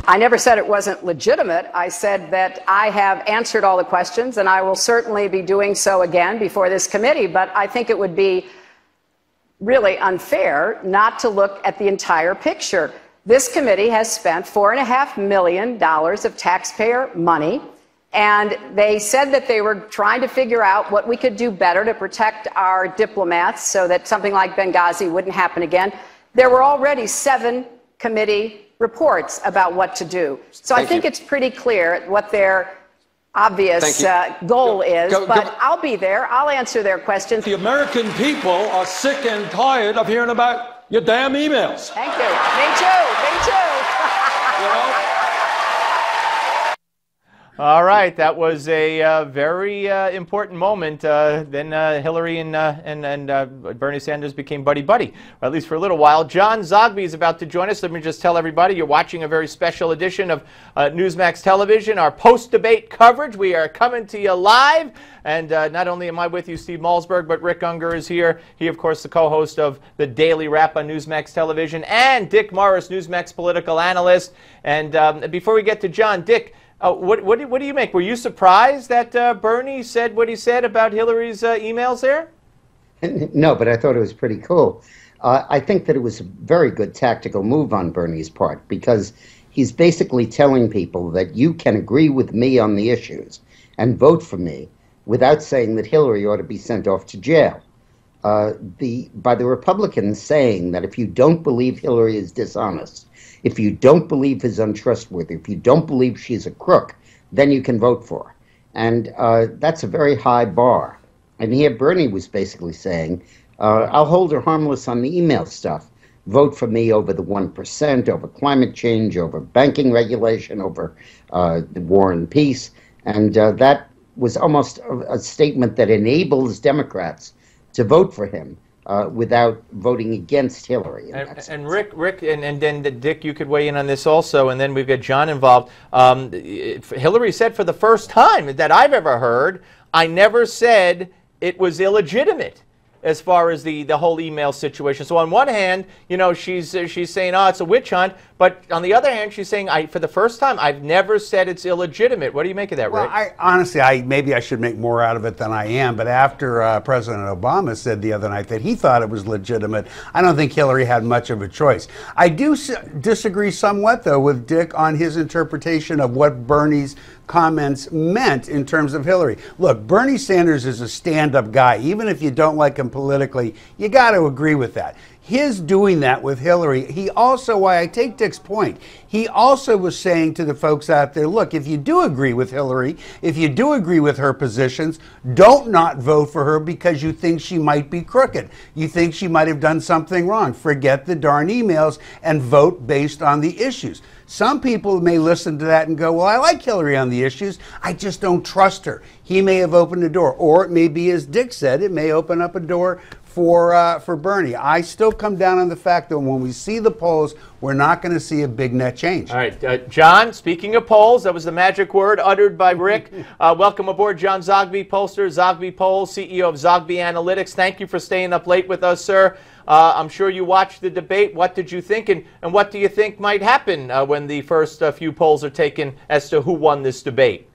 I never said it wasn't legitimate. I said that I have answered all the questions, and I will certainly be doing so again before this committee. But I think it would be really unfair not to look at the entire picture. This committee has spent $4.5 million of taxpayer money, and they said that they were trying to figure out what we could do better to protect our diplomats so that something like Benghazi wouldn't happen again. There were already 7 committee reports about what to do. So I think it's pretty clear what their obvious goal is, but I'll be there. I'll answer their questions. The American people are sick and tired of hearing about your damn emails. Thank you. Me too. Me too. You know? All right, that was a very important moment. Then Hillary and Bernie Sanders became buddy-buddy, or at least for a little while. John Zogby is about to join us. Let me just tell everybody you're watching a very special edition of Newsmax Television, our post-debate coverage. We are coming to you live, and not only am I with you, Steve Malzberg, but Rick Unger is here. He, of course, the co-host of the Daily Wrap on Newsmax Television, and Dick Morris, Newsmax political analyst. And before we get to John, Dick, what do you make? Were you surprised that Bernie said what he said about Hillary's emails there? No, but I thought it was pretty cool. I think that it was a very good tactical move on Bernie's part, because he's basically telling people that you can agree with me on the issues and vote for me without saying that Hillary ought to be sent off to jail. By the Republicans saying that if you don't believe Hillary is dishonest, if you don't believe is untrustworthy, if you don't believe she's a crook, then you can vote for her. And that's a very high bar. And here Bernie was basically saying, I'll hold her harmless on the email stuff. Vote for me over the 1%, over climate change, over banking regulation, over the war and peace. And that was almost a statement that enables Democrats to vote for him without voting against Hillary. And Rick, and then Dick, you could weigh in on this also, and then we've got John involved. Hillary said for the first time that I've ever heard, I never said it was illegitimate as far as the whole email situation. So on one hand, you know, she's saying, oh, it's a witch hunt, but on the other hand, she's saying, for the first time, I've never said it's illegitimate. What do you make of that, Rick? Well, honestly, maybe I should make more out of it than I am, but after President Obama said the other night that he thought it was legitimate, I don't think Hillary had much of a choice. I do disagree somewhat, though, with Dick on his interpretation of what Bernie's comments meant in terms of Hillary. Look, Bernie Sanders is a stand-up guy. Even if you don't like him politically, you got to agree with that. His doing that with Hillary, he also, why I take Dick's point, he also was saying to the folks out there, look, if you do agree with Hillary, if you do agree with her positions, don't not vote for her because you think she might be crooked. You think she might have done something wrong. Forget the darn emails and vote based on the issues. Some people may listen to that and go, well, I like Hillary on the issues. I just don't trust her. He may have opened a door. Or it may be, as Dick said, it may open up a door for Bernie. I still come down on the fact that when we see the polls, we're not going to see a big net change. All right, John, speaking of polls, that was the magic word uttered by Rick. Welcome aboard, John Zogby, pollster, Zogby Polls, CEO of Zogby Analytics. Thank you for staying up late with us, sir. I'm sure you watched the debate. What did you think, and what do you think might happen when the first few polls are taken as to who won this debate?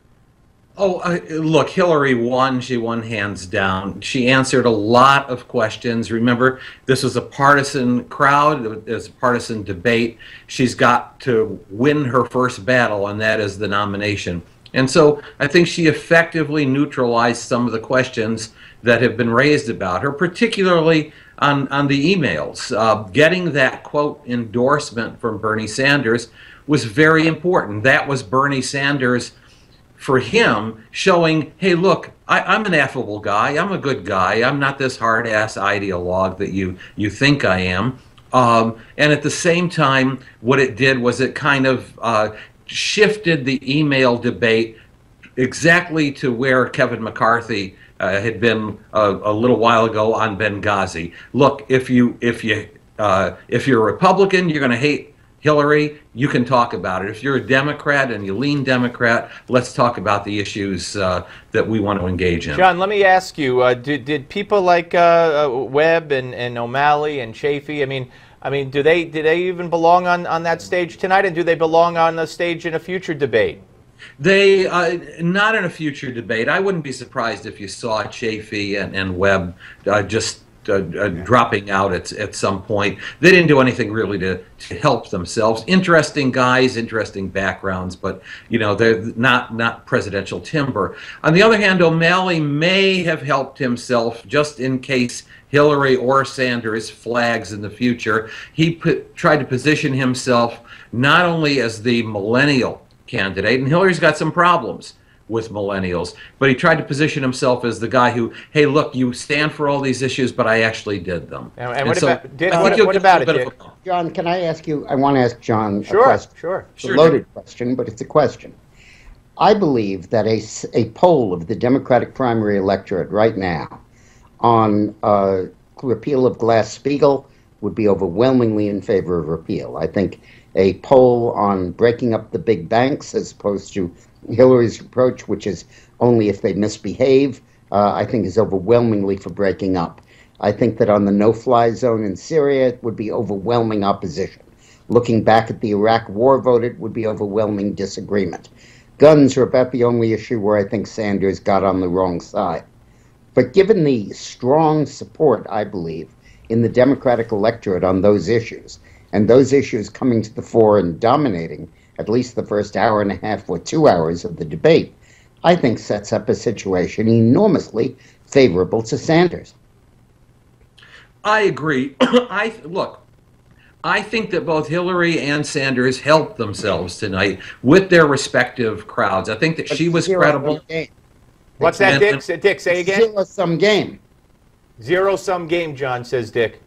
Oh, look, Hillary won. She won hands down. She answered a lot of questions. Remember, this was a partisan crowd. It was a partisan debate. She's got to win her first battle, and that is the nomination. And so I think she effectively neutralized some of the questions that have been raised about her, particularly on the emails. Getting that, quote, endorsement from Bernie Sanders was very important. That was Bernie Sanders, for him, showing, hey, look, I'm an affable guy. I'm a good guy. I'm not this hard-ass ideologue that you think I am. And at the same time, what it did was it kind of shifted the email debate exactly to where Kevin McCarthy had been a little while ago on Benghazi. Look, if you're a Republican, you're going to hate Hillary, you can talk about it. If you're a Democrat and you lean Democrat, let's talk about the issues that we want to engage in. John, let me ask you, did people like Webb and O'Malley and Chafee, I mean, I mean, do they even belong on that stage tonight, and do they belong on the stage in a future debate? They not in a future debate. I wouldn't be surprised if you saw Chafee and Webb just dropping out at some point. They didn't do anything really to help themselves. Interesting guys, interesting backgrounds, but you know, they're not presidential timber. On the other hand, O'Malley may have helped himself just in case Hillary or Sanders flags in the future. He tried to position himself not only as the millennial candidate, and Hillary's got some problems with millennials, but he tried to position himself as the guy who, hey, look, you stand for all these issues, but I actually did them. And what about, Dick, what about it, Dick? John, can I ask you, I want to ask John a Sure, question. sure. It's a loaded question, but it's a question. I believe that a poll of the Democratic primary electorate right now on repeal of Glass-Steagall would be overwhelmingly in favor of repeal. I think a poll on breaking up the big banks as opposed to Hillary's approach, which is only if they misbehave, I think is overwhelmingly for breaking up. I think that on the no-fly zone in Syria, it would be overwhelming opposition. Looking back at the Iraq war vote, it would be overwhelming disagreement. Guns are about the only issue where I think Sanders got on the wrong side. But given the strong support, I believe, in the Democratic electorate on those issues, and those issues coming to the fore and dominating at least the first hour and a half or 2 hours of the debate, I think sets up a situation enormously favorable to Sanders. I agree. Look, I think that both Hillary and Sanders helped themselves tonight with their respective crowds. I think that she was credible. What's that, Dick? Dick, say again? Zero-sum game. Zero-sum game, John, says Dick.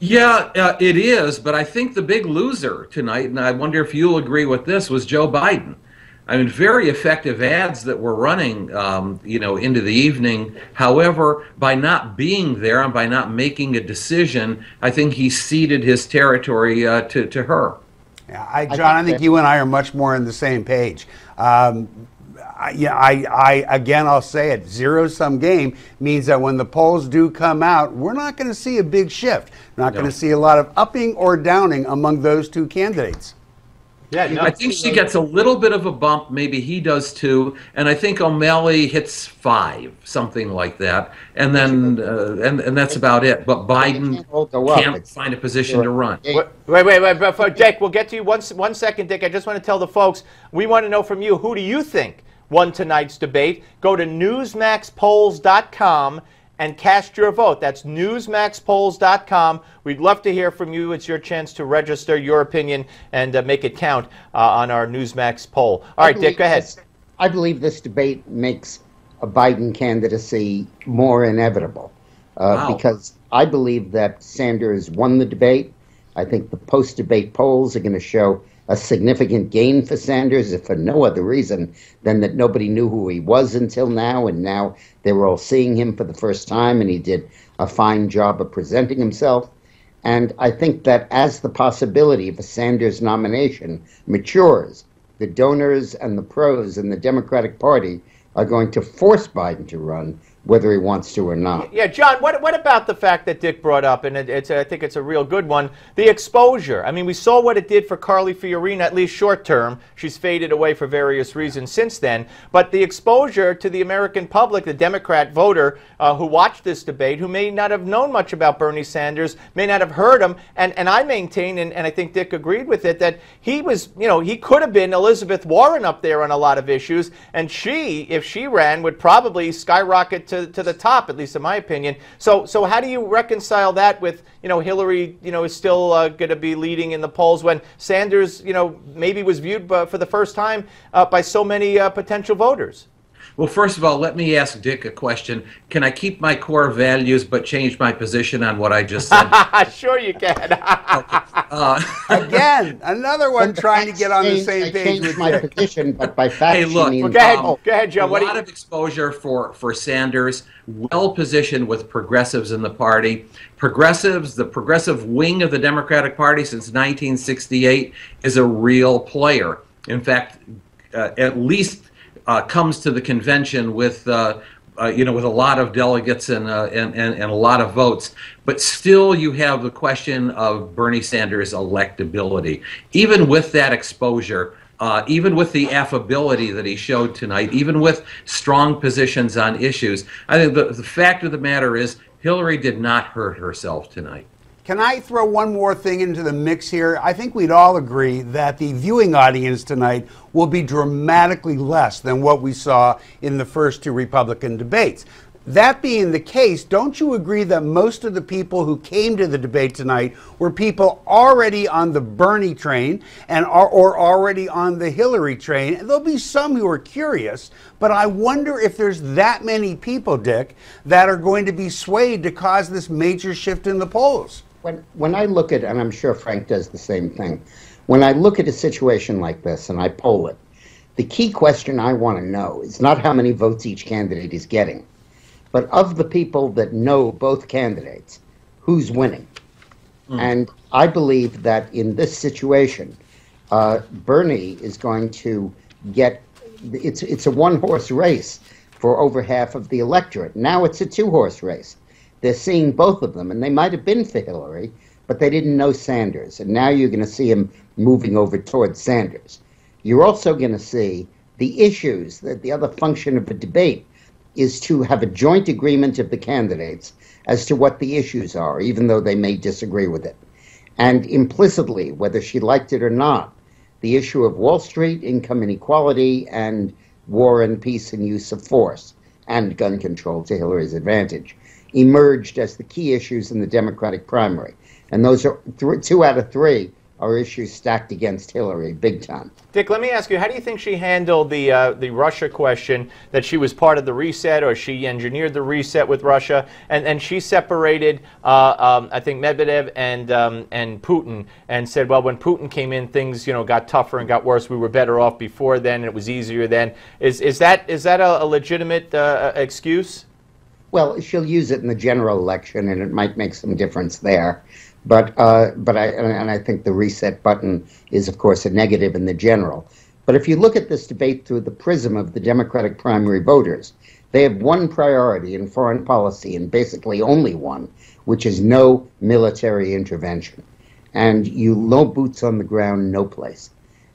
Yeah, it is, but I think the big loser tonight, and I wonder if you'll agree with this, was Joe Biden. I mean, very effective ads that were running, you know, into the evening. However, by not being there and by not making a decision, I think he ceded his territory to her. Yeah, John, I think you and I are much more on the same page. Again, I'll say it, zero-sum game means that when the polls do come out, we're not going to see a big shift. Not going to see a lot of upping or downing among those two candidates. Yeah, no, I think she gets a little bit of a bump, maybe he does too, and I think O'Malley hits 5, something like that, and then and that's about it. But Biden can't find a position to run. Wait, before Dick, we'll get to you one second, Dick. I just want to tell the folks, we want to know from you, who do you think won tonight's debate? Go to newsmaxpolls.com and cast your vote. That's newsmaxpolls.com. We'd love to hear from you. It's your chance to register your opinion and make it count on our Newsmax poll. All right, Dick, go ahead. I believe this debate makes a Biden candidacy more inevitable because I believe that Sanders won the debate. I think the post-debate polls are going to show a significant gain for Sanders, if for no other reason than that nobody knew who he was until now, and now they were all seeing him for the first time, and he did a fine job of presenting himself. And I think that as the possibility of a Sanders nomination matures, the donors and the pros in the Democratic Party are going to force Biden to run, whether he wants to or not. Yeah, John, what about the fact that Dick brought up, and I think it's a real good one, the exposure? I mean, we saw what it did for Carly Fiorina, at least short term. She's faded away for various reasons since then. But the exposure to the American public, the Democrat voter who watched this debate, who may not have known much about Bernie Sanders, may not have heard him, and I maintain, and I think Dick agreed with it, that he was, you know, he could have been Elizabeth Warren up there on a lot of issues, and she, if she ran, would probably skyrocket to the top, at least in my opinion. So how do you reconcile that with, you know, Hillary, you know, is still going to be leading in the polls when Sanders, you know, maybe was viewed for the first time by so many potential voters? Well, first of all, let me ask Dick a question. Can I keep my core values but change my position on what I just said? Sure you can. Again, another one trying to get on the same page with my Dick. position, but by fact, hey, look, means, go ahead, Joe. A lot of exposure for Sanders, well positioned with progressives in the party. Progressives, the progressive wing of the Democratic Party since 1968, is a real player. In fact, at least comes to the convention with with a lot of delegates and a lot of votes. But still, you have the question of Bernie Sanders' electability. Even with that exposure, even with the affability that he showed tonight, even with strong positions on issues, I think the fact of the matter is Hillary did not hurt herself tonight. Can I throw one more thing into the mix here? I think we'd all agree that the viewing audience tonight will be dramatically less than what we saw in the first two Republican debates. That being the case, don't you agree that most of the people who came to the debate tonight were people already on the Bernie train and or already on the Hillary train? And there'll be some who are curious, but I wonder if there's that many people, Dick, that are going to be swayed to cause this major shift in the polls. When I look at, and I'm sure Frank does the same thing, when I look at a situation like this and I poll it, the key question I want to know is not how many votes each candidate is getting, but of the people that know both candidates, who's winning? And I believe that in this situation, Bernie is going to get, it's a one-horse race for over half of the electorate. Now it's a two-horse race. They're seeing both of them, and they might have been for Hillary, but they didn't know Sanders. And now you're going to see him moving over towards Sanders. You're also going to see the issues, that the other function of a debate is to have a joint agreement of the candidates as to what the issues are, even though they may disagree with it. And implicitly, whether she liked it or not, the issue of Wall Street, income inequality, and war and peace and use of force, and gun control to Hillary's advantage, emerged as the key issues in the Democratic primary. And those are two out of three are issues stacked against Hillary big time. Dick, let me ask you, how do you think she handled the Russia question, that she was part of the reset, or she engineered the reset with Russia, and she separated, I think, Medvedev and Putin, and said, well, when Putin came in, things got tougher and got worse. We were better off before then, and it was easier then. Is that a legitimate excuse? Well, she'll use it in the general election, and it might make some difference there. But I think the reset button is, of course, a negative in the general. But if you look at this debate through the prism of the Democratic primary voters, they have one priority in foreign policy, and basically only one, which is no military intervention. And no boots on the ground, no place.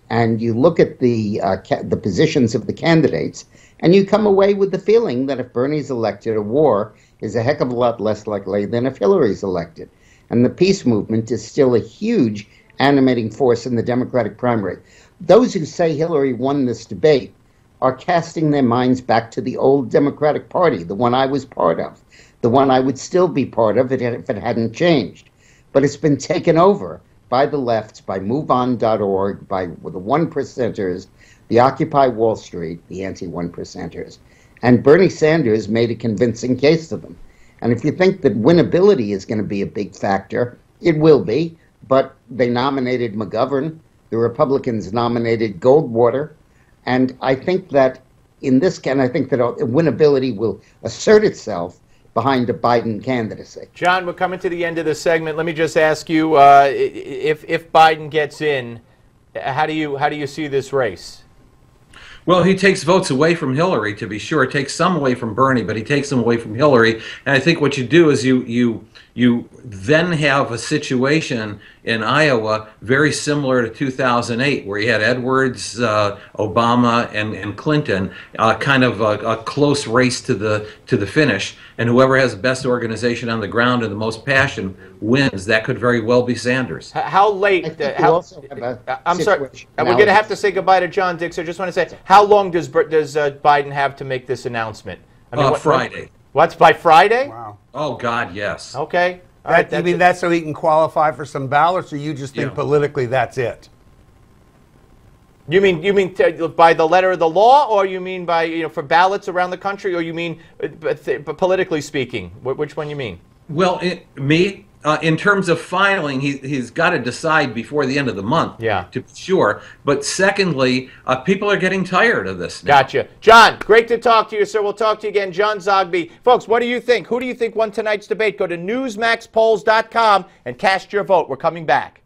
And you look at the positions of the candidates, and you come away with the feeling that if Bernie's elected, a war is a heck of a lot less likely than if Hillary's elected. And the peace movement is still a huge animating force in the Democratic primary. Those who say Hillary won this debate are casting their minds back to the old Democratic Party, the one I was part of, the one I would still be part of if it hadn't changed. But it's been taken over by the left, by MoveOn.org, by the one percenters, the Occupy Wall Street, the anti-one percenters. And Bernie Sanders made a convincing case to them. And if you think that winnability is going to be a big factor, it will be. But they nominated McGovern. The Republicans nominated Goldwater. And I think that in this case, I think that winnability will assert itself behind a Biden candidacy. John, we're coming to the end of the segment. Let me just ask you, if Biden gets in, how do you see this race? Well, he takes votes away from Hillary, to be sure. He takes some away from Bernie, but he takes them away from Hillary. And I think what you do is you then have a situation in Iowa very similar to 2008, where you had Edwards, Obama, and Clinton, kind of a close race to the finish. And whoever has the best organization on the ground and the most passion wins. That could very well be Sanders. How late? I'm sorry. We're going to have to say goodbye to John, Dick. So I just want to say, how long does Biden have to make this announcement? I mean, Friday. What's by Friday? Wow. Oh God, yes. Okay. All right. You mean that's so he can qualify for some ballots, or you just think politically that's it? You mean by the letter of the law, or you mean by for ballots around the country, or you mean politically speaking? Which one you mean? Well, in terms of filing, he's got to decide before the end of the month. Yeah, to be sure. But secondly, people are getting tired of this now. Gotcha, John. Great to talk to you, sir. We'll talk to you again, John Zogby. Folks, what do you think? Who do you think won tonight's debate? Go to newsmaxpolls.com and cast your vote. We're coming back.